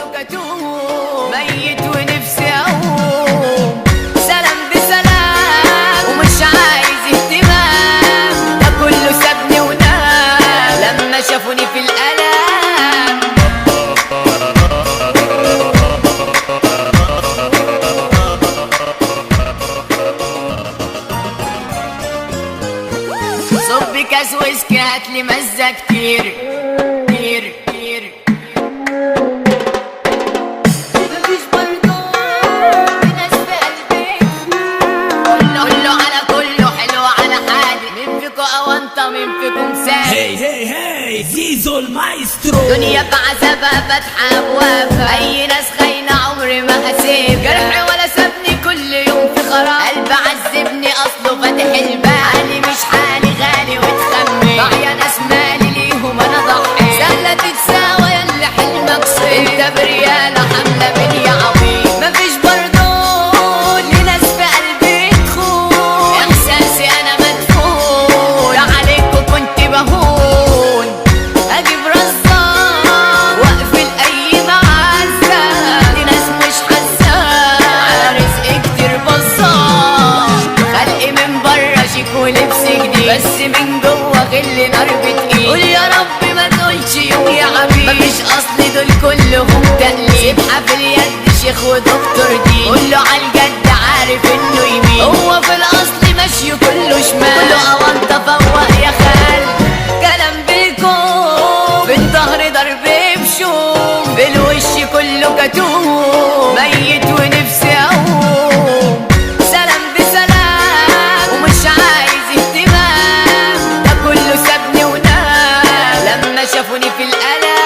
كله كتوم، ميت ونفسي اقوم. سلام بسلام ومش عايز اهتمام، ده كله سابني ونام لما شافوني في الألم. صب كاس ويسكي هاتلي مزة كتير كتير كتير. مفيش برضه في ناس في قلبي، كله على كله حلو على حالي. مين فيكو أونطة مين فيكم سالي؟ هي هي هي زيزو المايسترو. دنيا بعذابها فاتحة أبوابها، أي ناس خاينة عمري ما هسيب. جرحي ولا سابني كل يوم في خراب، قلب عذبني أصله فاتح الباب. حالي مش حالي غالي وتخمي، ضايع ناس مالي ليهم أنا ضحي. سهلة تتساوى ياللي حلمك صيب، أنت بريالة حاملة بين يا عبيد. مفيش برضه لناس في قلبي تخون، إحساسي أنا مدفون. لا عليكوا كنت بهون، أجيب رصاص وأقفل أي معزة. دي ناس مش حاسة على رزق كتير بصاص. خلقي من برا شيك ولبس جديد، بس من جوا غل نار بتقيل. قول يا رب ما تقولش يوم يا عبيد، مفيش أصل دول كلهم تقليد. سبحة في اليد شيخ ودكتور دين، كله عالجد عارف إنه يمين. هو في الأصل ماشي كله شمال، كله أونطة فوق يا خال. كلام بالكوم في الظهر ضرب بشوم، بالوش كله كتوم، ميت ونفسي اقوم. سلام بسلام ومش عايز اهتمام، ده كله سابني ونام لما شافوني في الألم.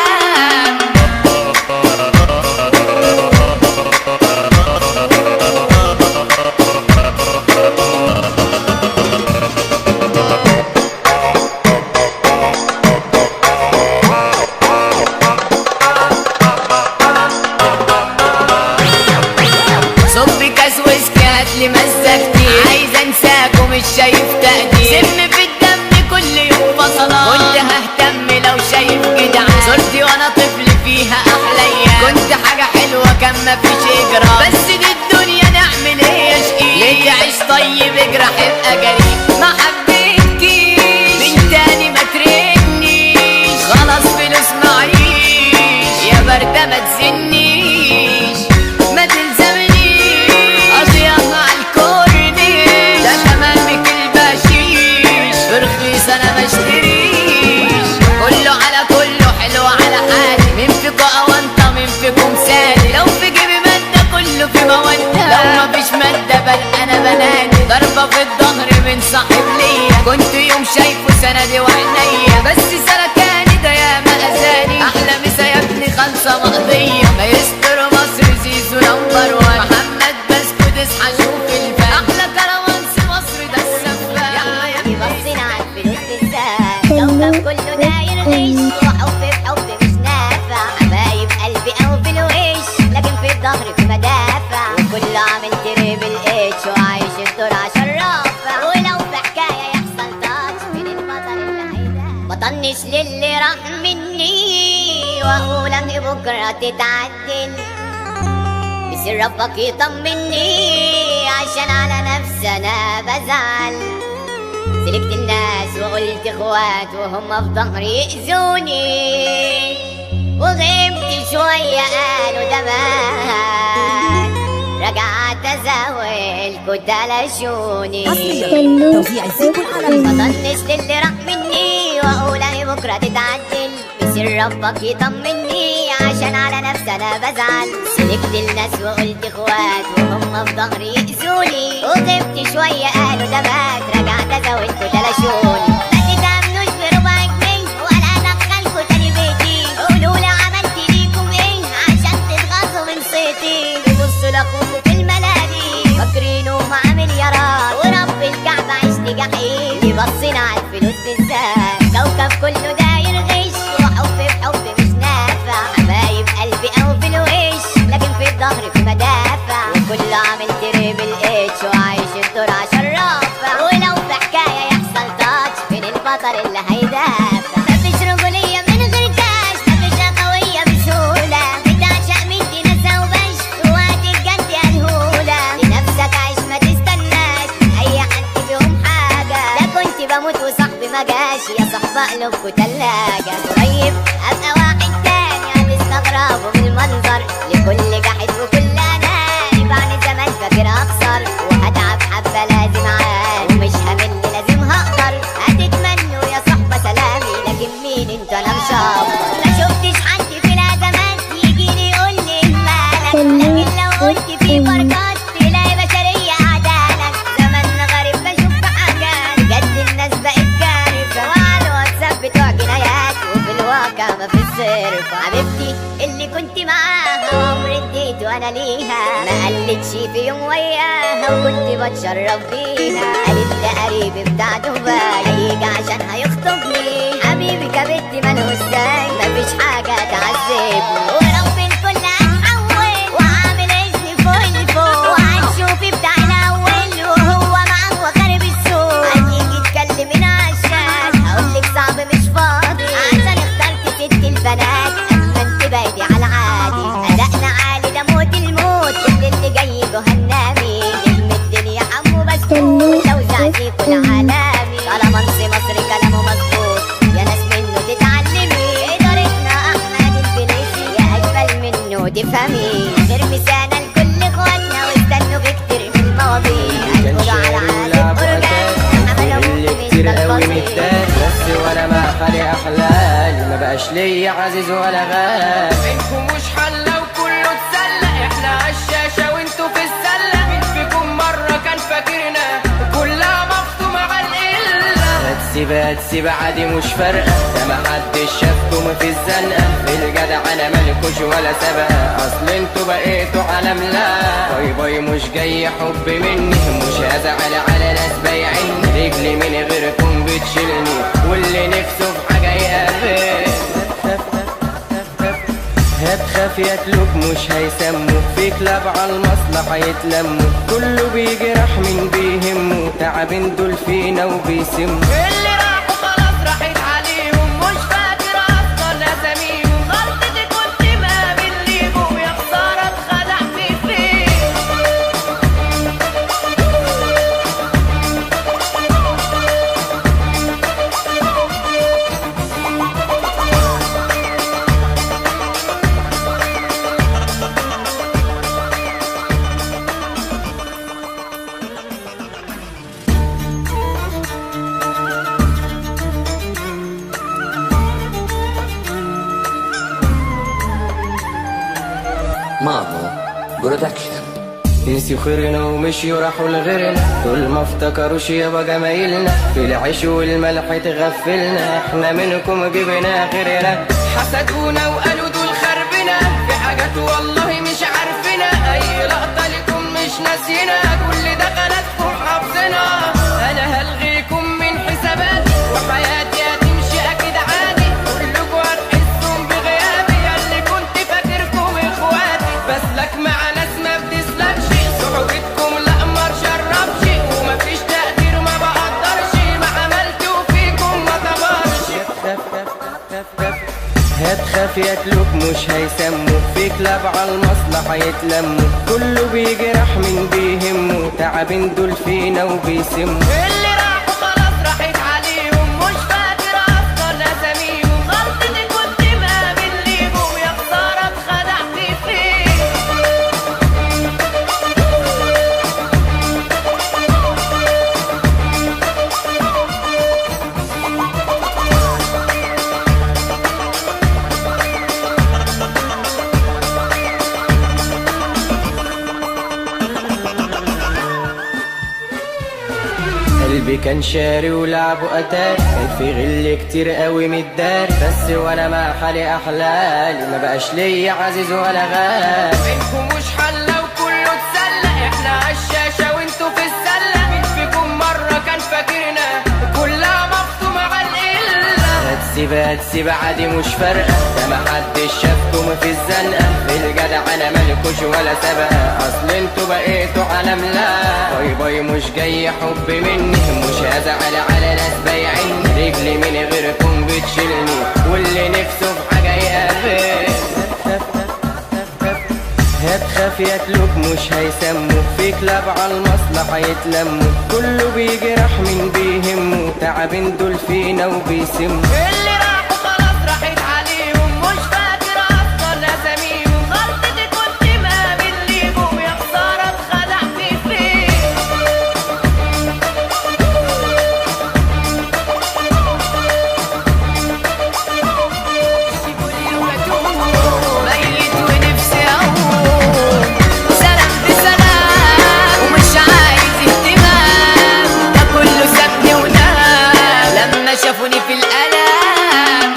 صب كاس ويسكي هاتلي مزة كتير، عايز انساك ومش شايف تقدير. سم في الدم كل يوم فصلان، كنت ههتم لو شايف جدعان. صورتي وانا طفل فيها احلى ايام، كنت حاجة حلوة كان مفيش اجرام. بس دي الدنيا نعمل ايه يا شقيق، ليه تعيش طيب اجرح ابقى جريء. ما حبيتكيش من تاني ما ترنيش، خلاص فلوس معيش يا بردة ما تزنيش. ما تلزمنيش أضيع مع الكورنيش، ده كمان بكل بشيش برخيص أنا مشتريش. كله على كله حلو على حالي، مين فيكو أونطة مين فيكم سالي. لو في جيبي مادة كله في مودة، لو مفيش مادة بل أنا بنادي. ضربة في الظهر من صاحب ليا، كنت يوم شايفه سندي وعينيا. بس سلكاني ده يا ما أذاني، أحلى مسا يا ابني خالصة مقضية. مايسترو مصر زيزو نمبر وان، محمد بسكوت اصحى شوف الفن. أحلى كروانس مصر ده السفاح. بصينا عالفلوس بالذات، كوكب كله داير غش، وحب بحب مش نافع. حبايب قلبي او في الوش، لكن في الظهر في مدافع. وكله عامل تريبل اتش وعايش الدور عشان رافع. ولو في حكايه يحصل تاتش من البطل اللي هيدافع. بطنش للي راح مني، واقول ان بكره تتعدل. بس ربك يطمني، عشان على نفسي انا بزعل. سلكت الناس وقلت اخوات وهم في ظهري يأذوني، وغبت شوية قالوا ده مات. رجعت ازاول كنت لشوني. توزيع زيزو العالمي. بطنش للي راح مني، واقول اهي بكرة تتعدل. بسر ربك يطمني، عشان على نفسي انا بزعل. سلكت الناس وقلت اخوات وهم في ظهري يأذوني، وغبت شوية قالوا ده مات. رجعت ازاول كنت لشوني. ما تتأمنوش بربع جنيه ولا ادخلكوا تاني بيتي. قولولي عملت ليكم ايه عشان تتغاظوا من صيتي. ببصوا لاخوكوا في الملاهي فاكرينه مع مليارات، ورب الكعبة عشت جحيم. بصينا عالفلوس بالذات، كوكب كله داير غش، وحب بحب مش نافع. حبايب قلبي او في الوش، لكن في الظهر في مدافع. وكله عامل تريبل اتش وعايش الدور عشان رافع. ولو في حكاية يحصل تاتش من بقلبكوا تلاجة. قريب ابقى واحد تاني هتستغربوا من المنظر، لكل جاحد وكل اناني بعد زمان فاكر اخسر، وهتعب حبة لازم عاني ومش همل لازم هقدر. هتتمنوا يا صحبة سلامي لكن مين انتوا انا مش هقدر. ما شفتش حد في الازمات يجيلي يقول لي مالك، لكن لو قلت في بركات تلاقي بشرية عدالك. زماننا غريب بشوف في حاجات بجد الناس بقت كارثة، وعلى الواتساب بتوع جنايات وفي الواقع ما في الصرف. حبيبتي اللي كنت معاها وعمري اديت وانا ليها، ما قلتش في يوم وياها وكنت بتشرف بيها. قالت لي قريبي بتاع دبي هيجي عشان هيخطبني، حبيبي كبت ماله ازاي مفيش حاجة تعذبني. ورب الكل هتحول وعامل اسمي فوق الفوق، وهتشوفي بتاع الاول وهو معاه وخارب السوق. هتيجي تكلمين عشان هقولك صعب مش فاضي، عشان اخترت ست البنات اما انت بايدي على العادي. ادائنا عالي ده موت الموت، كل اللي جاي جهنمي نجم الدنيا حمو بسكوت لو زعزيكوا العالمي. طالما انسي مصري كلامه مظبوط يا ناس منه تتعلمي، ادارتنا احمد البنيسي يا اجمل منه تفهمي. غير مسانة لكل اخواتنا واستنوا بكتير من المواضيع، هنقولوا على عادة اورجان عملوا كتير قوي متضايق بس وانا ما خالي احلالي، ما بقاش ليا عزيز ولا غالي. منكم مش حلة وكله اتسلى، احنا عالشاشة وانتوا في السلة. مين فيكم مرة كان فاكرنا كلها مفتومة على القلة؟ هتسيب عادي مش فارقة، ده محدش شافكم في الزنقة. في الجدع انا مالكوش ولا سبقة، اصل انتوا بقيتوا على ملا. باي باي مش جاي حب مني، مش هزعل على ناس بايعيني. رجلي من غيركم بتشيلني واللي نفسه في حاجة يقابل. هتخاف ياكلوك مش هيسموك، في كلاب على المصلحة يتلموا. كله بيجرح من بيهمه، تعبين دول فينا وبيسموا. اللي راحوا خلاص راحت عليهم، مش فاكر اصلا اساميهم. غلطتي كنت مقابل ليهم، يا خسارة اتخدعت فيه. مامو برودكشن. نسيوا خيرنا ومشيوا راحوا لغيرنا، دول ما افتكروش يابا جمايلنا. في العيش والملح تغفلنا، احنا منكم جبنا غيرنا. حسدونا وقالوا دول خربنا، في حاجات والله مش عارفنا. اي لقطة لكم مش ناسينا، كل دخلاتكم حافظنا. انا هلغيكم من حساباتي وحياتي هتمشي اكيد عادي. كلكم هتحسوا بغيابي، ياللي كنت فاكركم اخواتي. بسلك مع ناس ما بتسلكش، صحبتكم لا ما تشربش. ومفيش تقدير ما بقدرش، ما عملتوا فيكم ما طبرش. هتخاف ياكلوك مش هيسموك، في كلاب على المصلحة يتلموا. كله بيجرح من بيهمه، تعبين دول فينا وبيسموا. اللي راحوا خلاص راحت عليهم، مش فاكر اصلا اساميهم. غلطتي كنت مقابل ليهم، يا خسارة اتخدعت فيه. قلبي كان شاري ولعبه اتاري، كان في غل كتير قوي متداري. بس وانا مع حالي احلالي، ما بقاش ليا عزيز ولا غالي. منكم مش حلة وكله اتسلى، احنا عالشاشة وانتوا في السلة. مين فيكم مرة كان فاكرنا كلها مفتومة على القلة؟ هتسيب عادي مش فارقة، ده محدش شافكم في الزنقة. في الجدع انا مالكوش ولا سبقة، اصل انتوا بقيتوا على ملا. باي باي مش جاي حب مني، مش هزعل على ناس بايعيني. رجلي من غيركم بتشيلني واللي نفسه في حاجة يقابل. هتخاف يتلوك مش هيسموه، في كلاب على المصلحة يتلموا، كله بيجرح من بيهمه، تعبين دول فينا وبيسموا. اللي راحوا خلاص راحت عليهم، مش فاكر اصلا اساميهم، غلطتي كنت ما بنليهم، يا خسارة اتخدعت فيه. ميت ونفسي اقوم، سلام بسلام ومش عايز اهتمام، ده كله سابني ونام لما شافوني في الألم.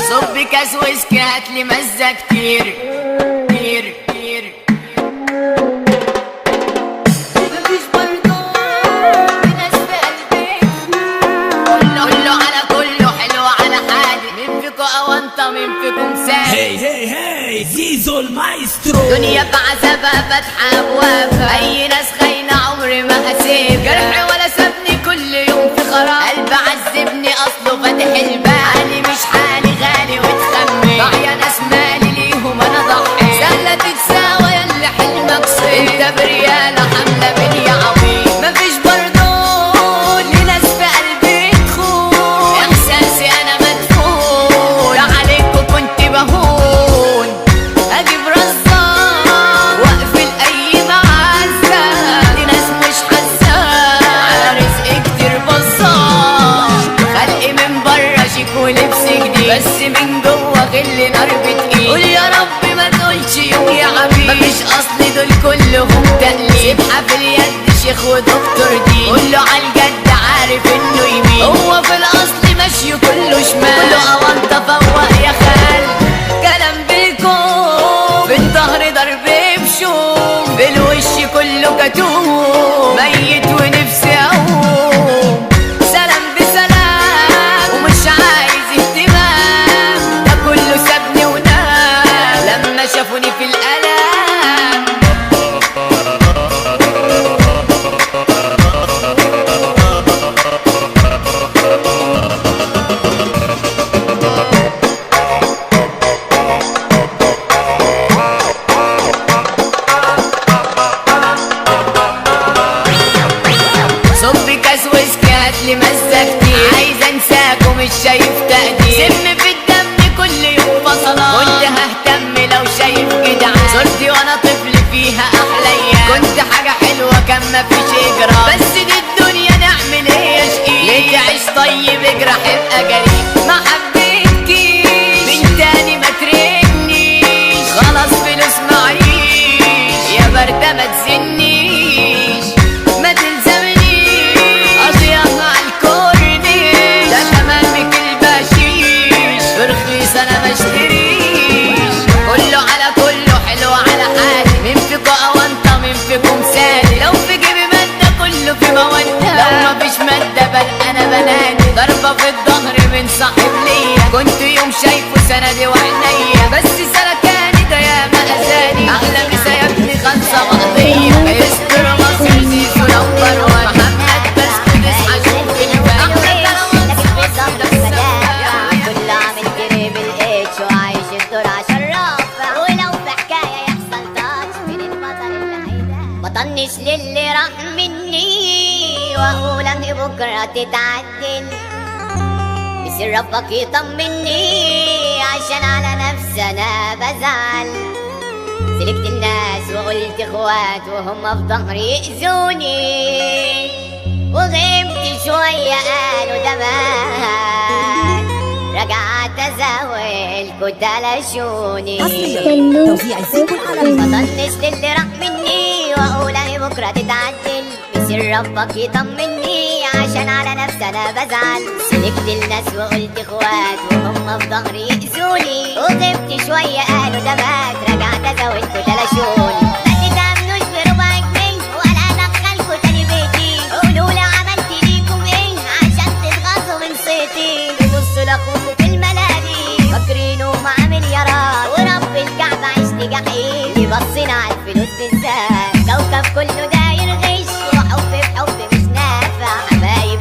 صب كاس ويسكي هاتلي مزة كتير كتير كتير. مفيش برضه في ناس في قلبي، كله على كله حلو على حالي، مين فيكو أونطة مين فيكم سالي. هي هي هي زيزو المايسترو. دنيا بعذابها فاتحة أبوابها، أي ناس خاينة عمري ما هسيب، جرح ولا سابني كل يوم في خراب، قلب عذبني أصله فاتح الباب، حالي مش حالي غالي وتخمي، ضايع ناس مالي ليهم أنا ضحي، سهلة تتساوى ياللي حلمك صيب، أنت بريالة حاملة بين يا عويل. مفيش برضه لناس في قلبي تخون، إحساسي أنا مدفون، لا عليكوا كنت بهون، أجيب رصاص وأقفل أي معزة، دي ناس مش حاسة على رزق كتير بصاص، خلقي من برا شيك ولبس جديد، بس من جوا غل نار بتقيل، قول يا رب ما تقولش يوم يا عبيد، مفيش أصل دول كلهم تقليد، سبحة في اليد شيخ ودكتور دين، كله عالجد عارف إنه يمين، هو في الأصل ماشي كله شمال، كله أونطة فوق يا خال، كلام بالكوم في الظهر ضرب بشوم، بالوش كله كتوم، ميت ونفسي اقوم، سلام بسلام ومش عايز اهتمام، ده كله سابني ونام لما شافوني في الألم. صب كاس ويسكي هاتلي مزة كتير، عايز انساك ومش شايف تقدير، سم في الدم كل يوم فصلان، كنت ههتم لو شايف جدعان، صورتي وانا طفل فيها احلى ايام، كنت حاجة حلوة كان مفيش اجرام، بس دي الدنيا نعمل ايه يا شقيق، ليه تعيش طيب اجرح ابقى جريء، ما حبيتكيش من تاني ما ترنيش، خلاص فلوس معيش يا باردة ما تزنيش، ما تلزمنيش أضيع مع الكورنيش، ده كمان بك البشيش برخيص أنا مشتريش، كله على كله حلو على حالي، مين فيكو أونطة مين فيكم سالي، لو في جيبي مادة كله في مودة، لو مفيش مادة بل أنا بنادي، ضربة في الظهر من صاحب ليا، كنت يوم شايفه سندي وعينيا، بس سلكاني ده يا ما أذاني، أغلى مسا يا ابني خلصة مقضية، استر مصر زيزو نمبر وان، محمد بس تصحى شوف الفن، لكن في الظهر في مدافع، كل عامل جري بالإيش وعايش الدور عشان رافع، ولو في حكاية يحصل تاتش من البطل اللي هيدافع، بطنش للي راح مني وأقول أني بكرة تتعدل، بس ربك يطمني عشان على نفسي أنا بزعل، سلكت الناس وقلت اخوات وهم في ظهري يأذوني، وغبت شوية قالوا ده مات، رجعت ازاول كنت لشوني، توزيع زيزو العالمي. مطنش للي راح مني واقول اهي بكرة تتعدل، بسر ربك يطمني عشان على نفسي انا بزعل، سلكت الناس وقلت اخوات وهم في ظهري يأذوني، وغبت شوية قالوا ده مات، رجعت ازاول كنت لشوني، ما تتأمنوش بربع جنيه ولا ادخلكوا تاني بيتي، قولولي عملت ليكم ايه عشان تتغاظوا من صيتي، تبصوا لاخوكوا في الملاهي فاكرينه مع مليارات، ورب الكعبة عشت جحيم يبصينا على الفلوس بالذات، كوكب كله داير غش وحب في حب مش نافع، حبايب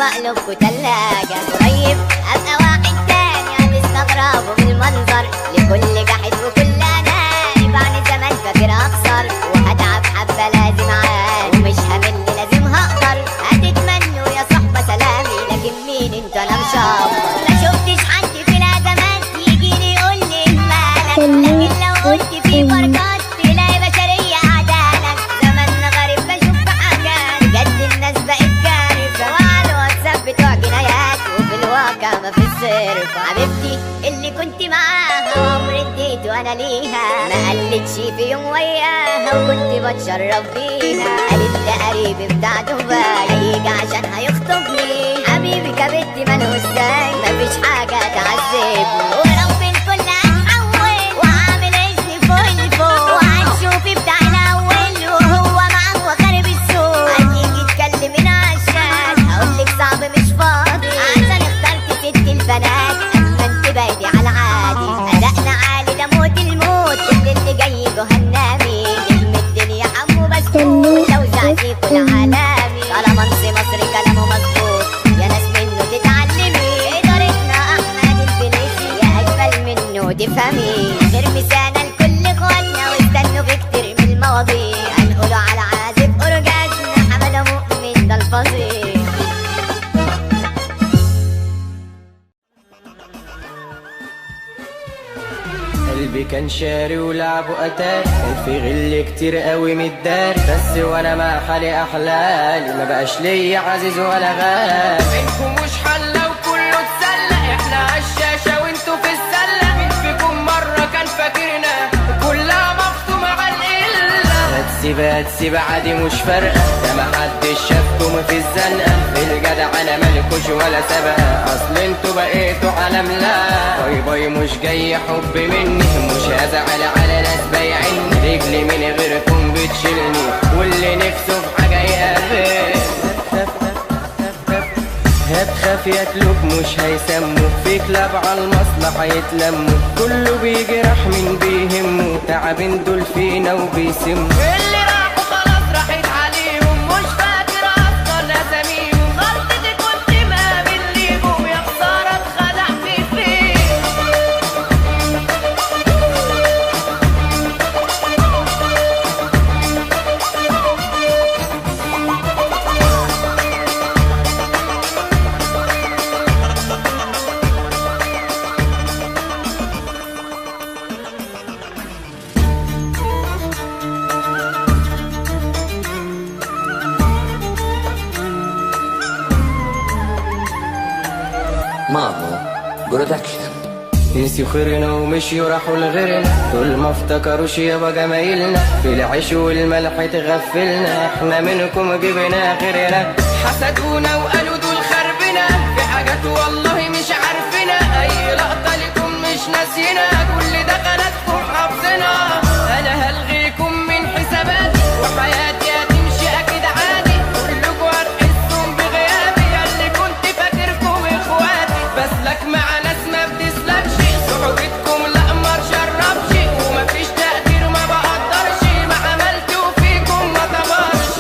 واقلبكوا تلاجة. قريب ابقى واحد تاني هتستغربوا من المنظر، لكل جحد وكل اناني بعد زمان فاكر اخسر، وهتعب حبة لازم عاني ومش همل لازم هقدر. هتتمنوا يا صحبة سلامي لكن مين انت انا مشبر. ما شفتش حد في الازمات يجيلي يقول لي مالك، لكن لو قلت في بركات تلاقي بشرية عدالك. زماننا غريب بشوف في حاجات بجد الناس بقت كارثة، وعلى الواتساب بتوع جنايات وفي الواقع ما في الصرف. حبيبتي اللي كنت معاها وعمري اديته انا ليها، ما قلتش في يوم وياها وكنت بتشرف بيها. قالت ده قريبي بتاع دبي هيجي عشان هيخطبني، حبيبي كبت ماله ازاي مفيش حاجة تعذبني. ورب الكل هتحول وعامل اسمي فوق لفوق، وهتشوفي بتاع الاول وهو معاه وخارب السوق. هتيجي تكلمينا عشان هقولك صعب مش فاضي، عشان اخترت ست البنات اما انت بقيتي على عادي. ادائنا عالي ده موت الموت، كل اللي جاي جهنمي نجم الدنيا حمو بسكوت لو زعزيكوا العالمي. طالما انت مصري كلامه مظبوط يا ناس منه تتعلمي، ادارتنا احمد الفليسي يا اجمل منه تفهمي. غير مثالنا لكل اخواتنا واستنوا في كتير من المواضيع، هنقولوا على عازف اورجازنا حماده مؤمن ده الفظيع. قلبي كان شاري ولعبه قتال، كان في غل كتير قوي متدار، بس وانا مع حالي احلالي ما بقاش ليا عزيز ولا غالي. منكم مش حلة وكله اتسلى، احنا عالشاشة وانتوا في السلة. مين فيكم مرة كان فاكرنا كلها مفتومة على القلة. هتسيب عادي مش فارقة، ده محدش شافكم في الزنقة، في الجدع انا مالكوش ولا سابقة، اصل انتوا بقيتوا عالم. لا باي باي مش جاي حب مني، مش هزعل على ناس بايعين، رجلي من غيركم بتشيلني، واللي نفسه في حاجة يقابل. هتخاف ياكلوك مش هيسموك، في كلاب على المصلحة يتلموا، كله بيجرح من بيهمه، تعبين دول فينا وبيسموا. اللي راحوا خلاص راحت عليهم، مش فاكر اصلا اساميهم. غلطتي كنت مقابل ليهم، يا خسارة اتخدعت فيه. مامو برودكشن. نسيوا خيرنا ومشيوا راحوا لغيرنا، دول ما افتكروش يابا جمايلنا، في العيش والملح تغفلنا، احنا منكم جبنا غيرنا. حسدونا وقالوا دول خربنا، في حاجات والله مش عارفنا، اي لقطة لكم مش ناسينا، كل ده غلطكم حافظنا. انا هلغيكم من حساباتي وحياتي هتمشي اكيد عادي، كلكوا هتحسوا بغيابي، ياللي كنت فاكركم اخواتي، بسلك مع ناس ما بتسلكش، صحبتكم لا ما تشربش، ومفيش تقدير ما بقدرش، ما عملتوا فيكم ما طبرش.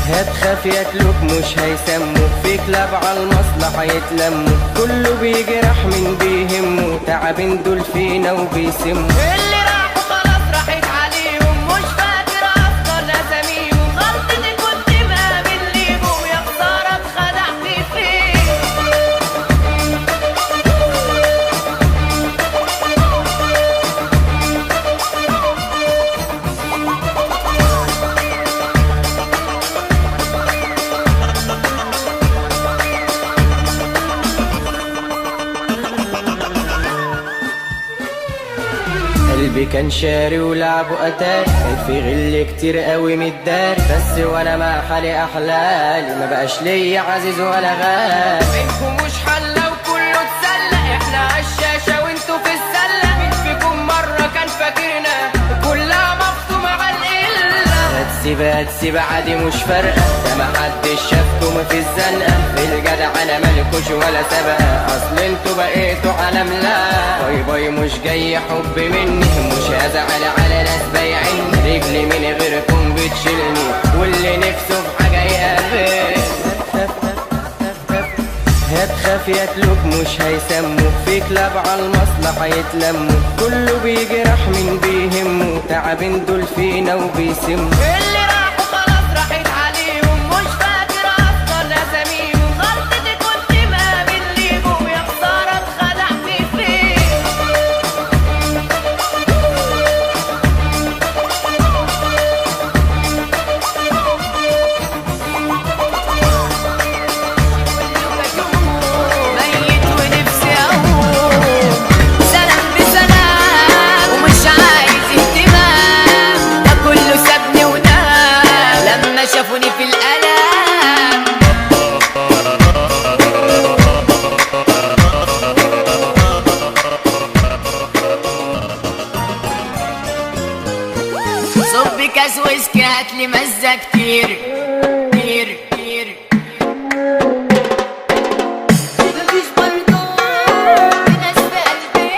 هتخاف ياكلوك مش هيسموك، في كلاب على المصلحة يتلموا، كله بيجرح من بيهمه، تعبين دول فينا وبيسموا. اللي راحوا خلاص راحت عليهم، مش فاكر اصلا اساميهم. غلطتي كنت مقابل ليهم، يا خسارة اتخدعت فيه. قلبي كان شاري ولعبه قتال، كان في غل كتير قوي متدار، بس وانا مع حالي احلالي ما بقاش ليا عزيز ولا غالي. منكم مش حلة وكله اتسلى، احنا عالشاشة وانتوا في السلة. مين فيكم مرة كان فاكرنا كلها مفتومة على القلة. هتسيب عادي مش فارقة، ده محدش شافكم في الزنقة، في الجدع انا مالكوش ولا سابقة، اصل انتوا بقيتوا عالم. لا باي باي مش جاي حب مني، مش هزعل على ناس بايعين، رجلي من غيركم بتشيلني، واللي نفسه في حاجة يقابل. هتخاف ياكلوك مش هيسموك، في كلاب عالمصلحة يتلموا، كله بيجرح من بيهمه، تعبين دول فينا وبيسموا. اللي راحوا خلاص راحت عليهم، مش فاكر اصلا اساميهم، غلطتي كنت ما بنليهم، يا خسارة اتخدعت فيه. ميت ونفسي اقوم، سلام بسلام ومش عايز اهتمام، ده كله سابني ونام لما شافوني في الالم. صب كاس ويسكي هاتلي مزة كتير كتير كتير. مفيش برضه ناس في قلبي،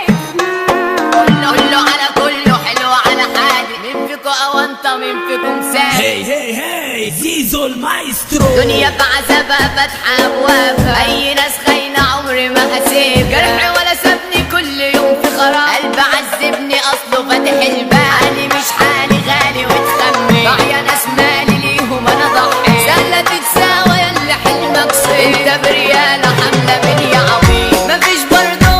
كله على كله حلو على حالي، مين فيكو أونطة مين فيكم سالي. هي هي هي زيزو المايسترو. دنيا بعذابها فاتحة أبوابها، أي ناس خاينة عمري ما هسيب، جرحي ولا سابني كل يوم في خراب، قلبي عذبني أصله فاتح الباب، حالي مش حالي غالي وتخمي، ضايع ناس مالي ليهم أنا ضحي، سهلة تتساوى ياللي حلمك صيب، أنت بريالة حاملة بني عبيط، مفيش برضه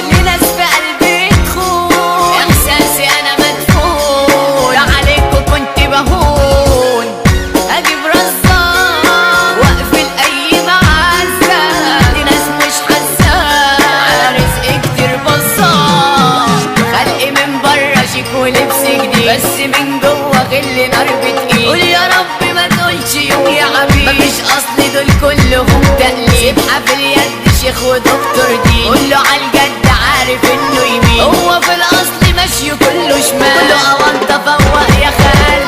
لناس في قلبي تخون، إحساسي أنا مدفون، عليكوا كنت بهون، أجيب رصاص وأقفل أي معزة، دي ناس مش حاسة على رزق كتير بصاص، خلقي من بره شيك ولبس جديد، بس من جوه غل نار بتقيل، قول يا رب ما تقولش يوم يا عبيد، مفيش أصل دول كلهم تقليد، سبحة في اليد شيخ ودكتور دين، قوله عالجد عارف إنه يمين، هو في الأصل ماشي كله شمال، كله أونطة فوق يا خال،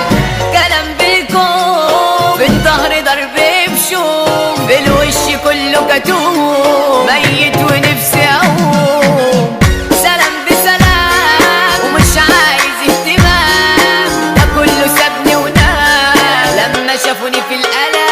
كلام بالكون في الظهر ضرب بشوم، بالوش كله كتوم، ميت ونفسي أقوم، سلام بسلام ومش عايز اهتمام، ده كله سابني ونام لما شافوني في الألم.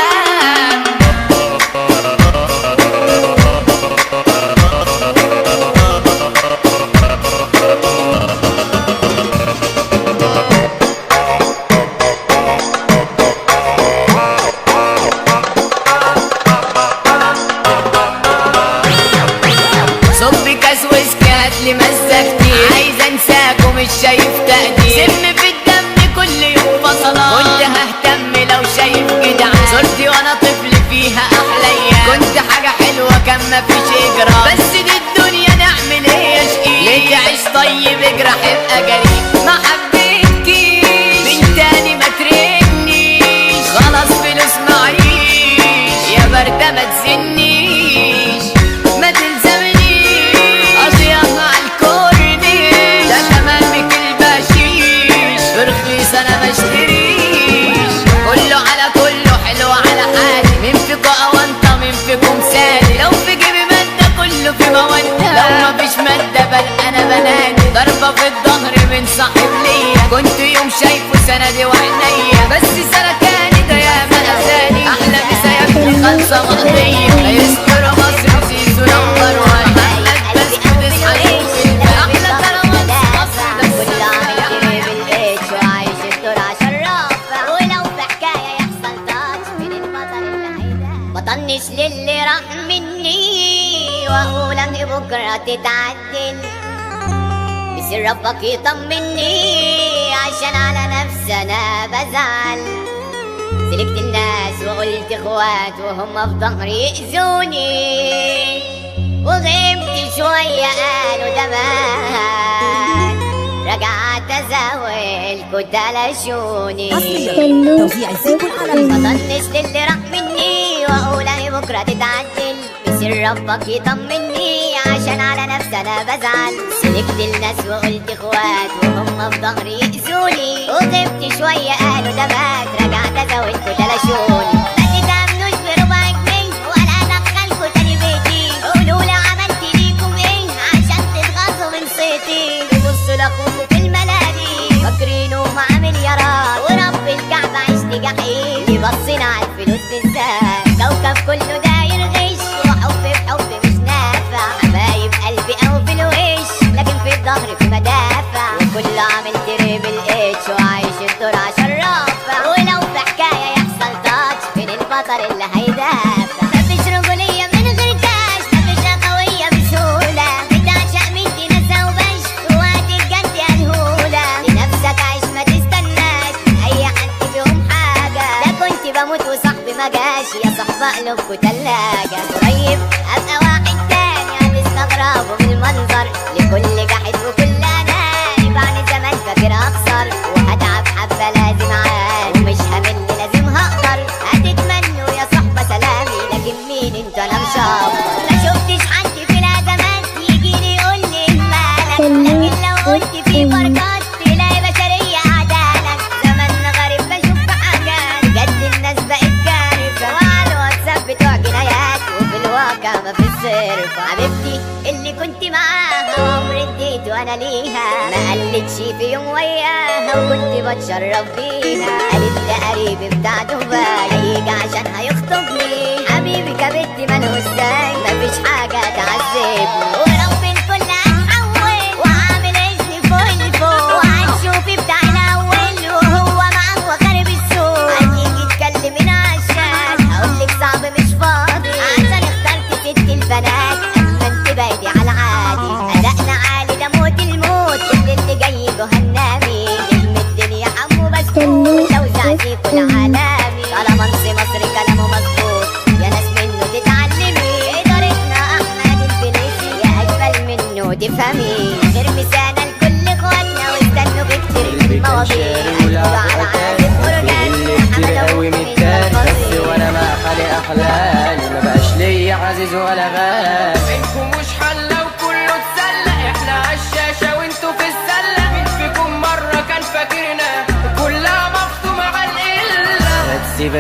صب كاس ويسكي هاتلي مزة كتير، عايز انساك ومش شايف تقدير، سم في الدم كل يوم فصلان، كنت ههتم لو شايف جدعان، صورتي وانا طفل فيها احلى ايام، كنت حاجة حلوة كان مفيش اجرام، بس دي الدنيا نعمل ايه يا شقيق، ليه تعيش طيب اجرح ابقى جريء، ما حبيتكيش من تاني ما ترنيش، خلاص فلوس معيش يا بردة ما تزنيش، ما تلزمنيش أضيعها عالكورنيش، ده تمامك البشيش برخيص أنا مشتريش، كله على كله حلو على حالي، مين فيكو أونطة مين فيكم سالي، لو في جيبي مادة كله في مودة، لو مفيش مادة بل أنا بنادي، ضربة في الظهر من صاحب ليا، كنت يوم شايفه سندي وعينيا، بس سلكاني ده يا ما أذاني، أحلى مسا يا ابني خالصة مقضية، هيسكر مصر زيزو نمبر وان، أحلى بس بتصحى تشوف أحلى كرامات مصر، ده كل عامل جري بالإيش وعايش الدور عشان رافع، ولو في حكاية يحصل تاتش من البطل اللي هيدا، بطنش للي راح مني وأقول أن بكرة تتعدل، بصير ربك يطمني عشان على نفسي أنا بزعل، سلكت الناس وقلت اخوات وهم في ظهري يأذوني، وغبت شوية قالوا ده مات، رجعت ازاول كنت لشوني، توزيع زيكو العالمي. مطنش للي راح مني واقول اهي بكرة تتعدل، بسر ربك يطمني عشان على نفسي انا بزعل، سلكت الناس وقلت اخوات وهم في ظهري يأذوني، وغبت شوية قالوا ده مات، رجعت ازاول كنت لشوني، ما تتأمنوش بربع جنيه ولا ادخلكوا تاني بيتي، قولوا لي عملت ليكم ايه عشان تتغاظوا من صيتي، تبصوا لاخوكوا في الملاهي فاكرينه مع مليارات، ورب الكعبة عشت جحيم، بصينا على الفلوس بالذات كوكب كله داير غش، روحوا قلوبكوا تلاجة. قريب ابقى واحد تاني هتستغربوا من المنظر، لكل جاحد وكل اناني بعد زمان فاكر اخسر، وهتعب حبة لازم عاني ومش همل لازم هقدر. هتتمنوا يا صحبة سلامي لكن مين انتوا انا مش هقدر. ما شفتش حد في الازمات يجيلي يقولي مالك، لكن لو قلت في بركات تلاقي بشرية عدالك. زماننا غريب بشوف في حاجات بجد الناس بقت كارثة، وعلى الواتساب بتوع جنايات وفي الواقع مفيش صرف. حبيبتي اللي كنت معاها وعمري اديت وانا ليها، ما قلتش في يوم وياها وكنت بتشرف بيها. قالت ده قريبي بتاع دبي هيجي عشان هيخطبني. حبيبي كبنتي مالهوش زي مفيش حاجة تعذبني، ورب الكل هتحول وعامل اسمي فوق الفوق، وهتشوفي بتاع الاول وهو معاه وخارب السوق. هتيجي تكلمين عشان هقولك صعب مش فاضي، عشان اخترت ست البنات اما انت بايدي على العادي. ادائنا عالي ده موت الموت، كل اللي جاي جهنمي نجم الدنيا حمو بسكوت، لو زعتي كل عالمي. طالما مصري كلامه مظبوط يا ناس منه تتعلمي، ادارتنا احمد الفينيسي يا اجمل منه تفهمي. غير مثالنا لكل اخواتنا واستنوا بكتير من المواضيع. هيدخلوا على عازف اورجان كتير قوي متدار، بس وانا مع حالي احلالي ما بقاش ليا عزيز ولا غالي. منكم مش حلة وكله اتسلى، احنا عالشاشة وانتوا في السلة. مين فيكم مرة كان فاكرنا كلها مفتومة على القلة؟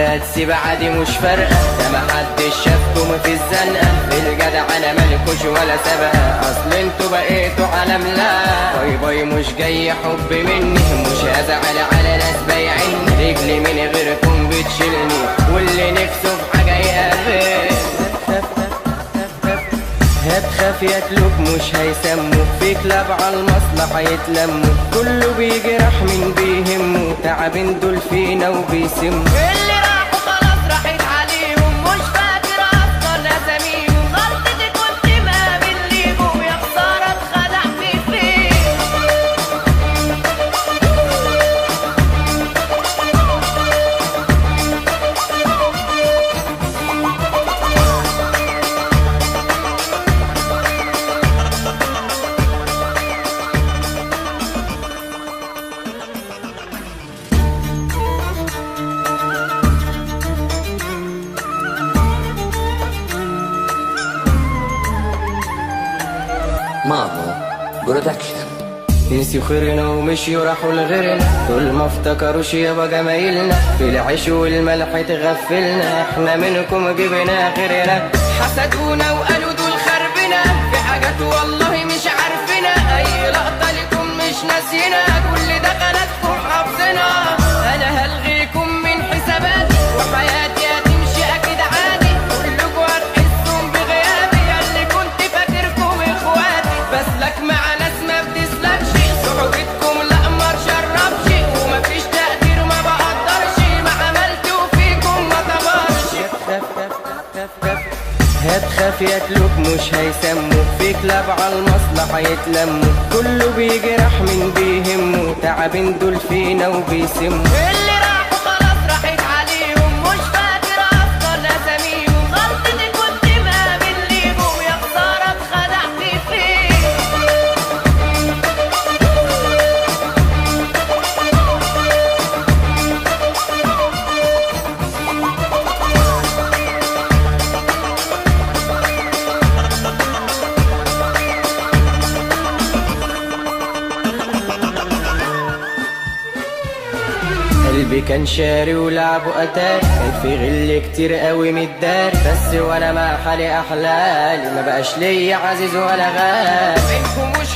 هتسيب عادي مش فارقة، ده محدش شافكم في الزنقة. في الجدع انا مالكوش ولا سابقة، اصل انتوا بقيتوا عالم لا. باي باي مش جاي حب مني، مش هزعل على ناس بايعيني. رجلي من غيركم بتشيلني واللي نفسه في حاجة يقابل. هتخاف ياكلوك مش هيسموك، في كلاب على المصلحة يتلموا. كله بيجرح من بيهمه، تعبين دول فينا وبيسموا. اللي راحوا خلاص راحت عليهم، مش فاكر اصلا اساميهم. غلطتي كنت ما بنليهم، يا خسارة اتخدعت فيه. مامو برودكشن. نسيوا خيرنا ومشيوا راحوا لغيرنا، دول ما افتكروش يابا جمايلنا. في العيش والملح تغفلنا، احنا منكم جبنا غيرنا. حسدونا وقالوا دول خربنا في حاجات والله مش عارفنا. اي لقطة لكم مش ناسينا، كل دخلاتكم حافظنا. انا هلغيكم من حساباتي وحياتي هتمشي اكيد عادي. كلكوا هتحسوا بغيابي، ياللي كنت فاكركم اخواتي. بسلك مع ناس ما بتسلكش، صحبتكم لا ما تشربش، ومفيش تقدير ما بقدرش. ما عملتوا فيكم ما طبرش. هتخاف ياكلوك مش هيسموك، في كلاب على المصلحة يتلموا. كله بيجرح من بيهمه، تعبين دول فينا وبيسموا. اللي راحوا خلاص راحت عليهم، مش فاكر اصلا اساميهم. غلطتي كنت ما بنليهم، يا خسارة اتخدعت فيه. قلبي كان شاري ولعبه اتاري، كان في غل كتير قوي متدار. بس وانا مع حالي احلالي ما بقاش ليا عزيز ولا غالي. منكم مش